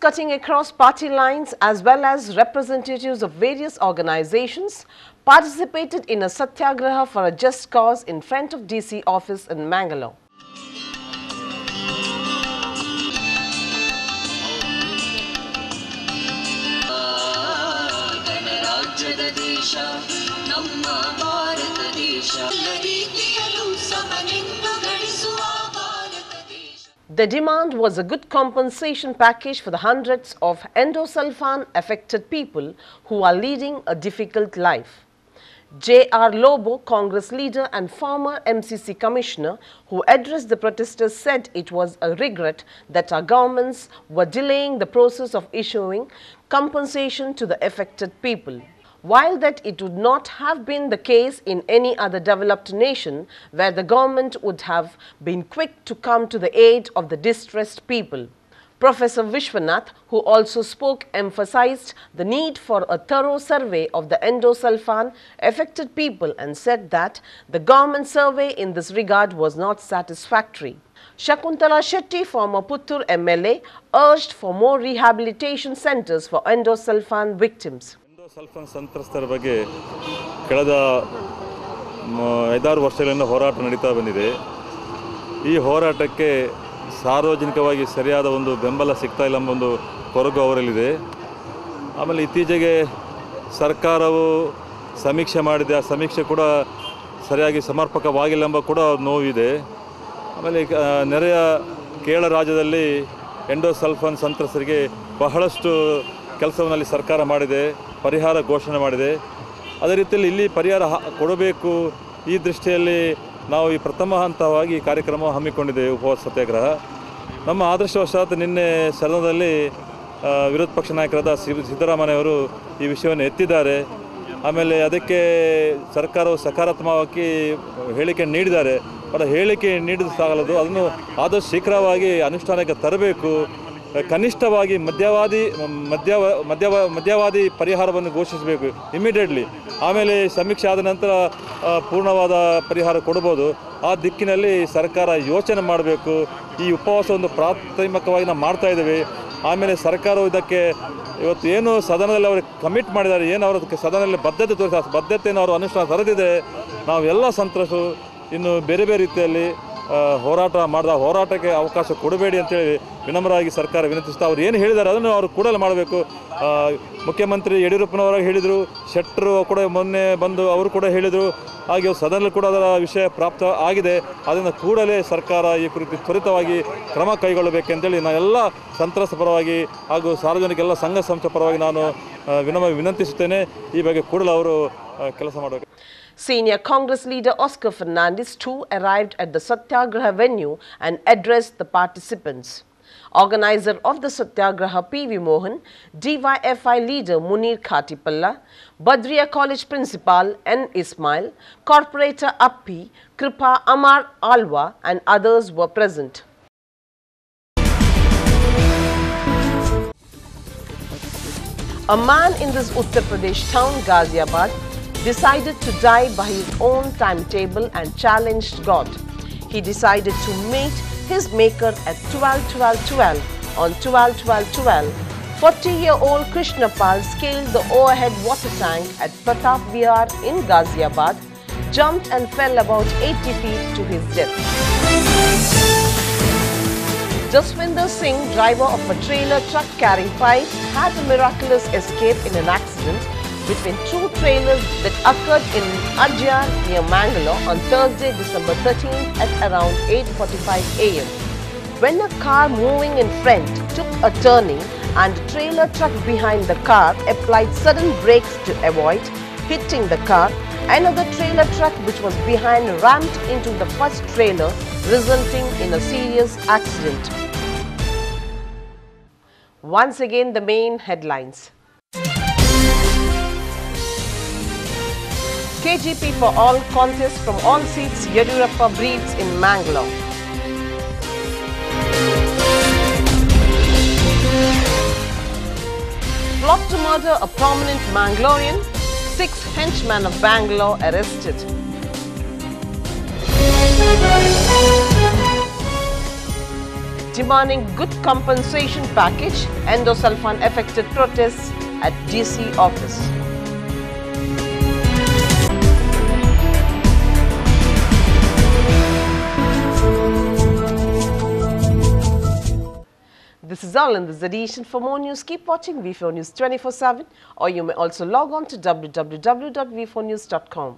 cutting across party lines as well as representatives of various organizations participated in a satyagraha for a just cause in front of DC office in Mangalore. The demand was a good compensation package for the hundreds of endosulfan affected people who are leading a difficult life. J.R. Lobo, Congress leader and former MCC commissioner who addressed the protesters, said it was a regret that our governments were delaying the process of issuing compensation to the affected people. While that it would not have been the case in any other developed nation where the government would have been quick to come to the aid of the distressed people. Professor Vishwanath, who also spoke, emphasized the need for a thorough survey of the endosulfan affected people and said that the government survey in this regard was not satisfactory. Shakuntala Shetty, former Puttur MLA, urged for more rehabilitation centers for endosulfan victims. Endosulfan ಸಂತ್ರಸ್ತರ ಬಗ್ಗೆ ಕಳೆದ 5-6 ವರ್ಷಗಳಿಂದ ಹೋರಾಟ ನಡೀತಾ ಬಂದಿದೆ. ಈ ಹೋರಾಟಕ್ಕೆ ಸಾರ್ವಜನಿಕವಾಗಿ ಸರಿಯಾದ ಒಂದು ಬೆಂಬಲ ಸಿಗ್ತಾ ಇಲ್ಲ ಎಂಬ ಒಂದು ಕೊರಗು ಅವರಲ್ಲಿದೆ. ಆಮೇಲೆ ಇತ್ತೀಚೆಗೆ ಸರ್ಕಾರವು ಸಮೀಕ್ಷೆ ಮಾಡಿದೆ, ಆ ಸಮೀಕ್ಷೆ ಕೂಡ ಸರಿಯಾಗಿ ಸಮರ್ಪಕವಾಗಿಲ್ಲ ಎಂಬ ಕೂಡ ನೋವಿದೆ. ಆಮೇಲೆ ನೆರೆಯ ಕೇರಳ ರಾಜ್ಯದಲ್ಲಿ ಎಂಡೋಸಲ್ಫಾನ್ ಸಂತ್ರಸ್ತರಿಗೆ ಬಹಳಷ್ಟು ಕೆಲಸವನ್ನು ಸರ್ಕಾರ ಮಾಡಿದೆ, ಪರಿಹಾರ ಘೋಷಣೆ ಮಾಡಿದೆ. ಅದೇ ರೀತಿಯಲ್ಲಿ ಇಲ್ಲಿ ಪರಿಹಾರ ಕೊಡಬೇಕು. ಈ ದೃಷ್ಟಿಯಲ್ಲಿ ನಾವು ಈ ಪ್ರಥಮ ಹಂತವಾಗಿ ಕಾರ್ಯಕ್ರಮ ಹಮ್ಮಿಕೊಂಡಿದ್ದೇವೆ, ಉಪವಾಸ ಸತ್ಯಾಗ್ರಹ. ನಮ್ಮ ಅದೃಷ್ಟವಶಾತ್ ನಿನ್ನೆ ಸದನದಲ್ಲಿ ವಿರೋಧ ಪಕ್ಷ ನಾಯಕರಾದ ಸಿದ್ದರಾಮಯ್ಯವರು ಈ ವಿಷಯವನ್ನು ಎತ್ತಿದ್ದಾರೆ. ಆಮೇಲೆ ಅದಕ್ಕೆ ಸರ್ಕಾರವು ಸಕಾರಾತ್ಮಕವಾಗಿ ಹೇಳಿಕೆ ನೀಡಿದ್ದಾರೆ. ಬಟ್ ಹೇಳಿಕೆ ನೀಡಿದ ಸಾಲದು, ಅದನ್ನು ಆದಷ್ಟು ಶೀಘ್ರವಾಗಿ ಅನುಷ್ಠಾನಕ್ಕೆ ತರಬೇಕು. ಕನಿಷ್ಠವಾಗಿ ಮಧ್ಯವಾದಿ ಪರಿಹಾರವನ್ನು ಘೋಷಿಸಬೇಕು ಇಮಿಡಿಯೇಟ್ಲಿ. ಆಮೇಲೆ ಸಮೀಕ್ಷೆ ಆದ ನಂತರ ಪೂರ್ಣವಾದ ಪರಿಹಾರ ಕೊಡ್ಬೋದು. ಆ ದಿಕ್ಕಿನಲ್ಲಿ ಸರ್ಕಾರ ಯೋಚನೆ ಮಾಡಬೇಕು. ಈ ಉಪವಾಸ ಒಂದು ಪ್ರಾಥಮಿಕವಾಗಿ ನಾವು ಮಾಡ್ತಾ ಇದ್ದೀವಿ. ಆಮೇಲೆ ಸರ್ಕಾರವು ಇದಕ್ಕೆ ಇವತ್ತು ಏನು ಸದನದಲ್ಲಿ ಅವರು ಕಮಿಟ್ ಮಾಡಿದ್ದಾರೆ, ಏನು ಅವರು ಅದಕ್ಕೆ ಸದನದಲ್ಲಿ ಬದ್ಧತೆ ತೋರಿಸ ಬದ್ಧತೆಯನ್ನು ಅವರು ಅನುಷ್ಠಾನ ತರದಿದೆ. ನಾವೆಲ್ಲ ಸಂತ್ರಸ್ತರು ಇನ್ನು ಬೇರೆ ಬೇರೆ ರೀತಿಯಲ್ಲಿ ಹೋರಾಟಕ್ಕೆ ಅವಕಾಶ ಕೊಡಬೇಡಿ ಅಂತೇಳಿ ವಿನಮ್ರವಾಗಿ ಸರ್ಕಾರ ವಿನಂತಿಸ್ತಾ ಅವ್ರು ಏನು ಹೇಳಿದ್ದಾರೆ ಅದನ್ನು ಅವರು ಕೂಡಲೇ ಮಾಡಬೇಕು. ಮುಖ್ಯಮಂತ್ರಿ ಯಡಿಯೂರಪ್ಪನವರು ಹೇಳಿದರು, ಶೆಟ್ಟರು ಕೂಡ ಮೊನ್ನೆ ಬಂದು ಅವರು ಕೂಡ ಹೇಳಿದರು. ಹಾಗೆ ಸದನದಲ್ಲಿ ಕೂಡ ಅದರ ವಿಷಯ ಪ್ರಾಪ್ತ ಆಗಿದೆ. ಅದರಿಂದ ಕೂಡಲೇ ಸರ್ಕಾರ ಈ ಕುರಿತು ತ್ವರಿತವಾಗಿ ಕ್ರಮ ಕೈಗೊಳ್ಳಬೇಕೆಂತೇಳಿ ನಾನೆಲ್ಲ ಸಂತ್ರಸ್ತ ಪರವಾಗಿ ಹಾಗೂ ಸಾರ್ವಜನಿಕ ಎಲ್ಲ ಸಂಘ ಸಂಸ್ಥೆ ಪರವಾಗಿ ನಾನು ವಿನಂತಿಸುತ್ತೇನೆ. ಈ ಬಗ್ಗೆ ಕೂಡಲೇ ಅವರು ಕೆಲಸ ಮಾಡಬೇಕು. Senior Congress leader Oscar Fernandez too arrived at the Satyagraha venue and addressed the participants. Organizer of the Satyagraha P.V. Mohan, DYFI leader Munir Khatipalla, Badriya College principal N. Ismail, corporator Appi, Kripa Amar Alwa and others were present. A man in this Uttar Pradesh town, Ghaziabad, decided to die by his own timetable and challenged God. He decided to meet his maker at 12-12-12 on 12-12-12. 40-year-old Krishna Pal scaled the overhead water tank at Pratap Vihar in Ghaziabad, jumped and fell about 80 feet to his death. Jaswinder Singh, driver of a trailer truck carrying pipes, had a miraculous escape in an accident between two trailers that occurred in Ajjar near Mangalore on Thursday, December 13th at around 8:45 am. When a car moving in front took a turning and a trailer truck behind the car applied sudden brakes to avoid hitting the car, another trailer truck which was behind rammed into the first trailer, resulting in a serious accident. Once again, the main headlines. KGP for all contest from all seats, Yediyurappa breathes in Mangalore. Plot to murder a prominent Mangalorean, 6 henchmen of Bangalore arrested. demanding good compensation package, endosulfan affected protests at DC office. This is all in this edition. For more news, keep watching V4 News 24/7, or you may also log on to www.v4news.com.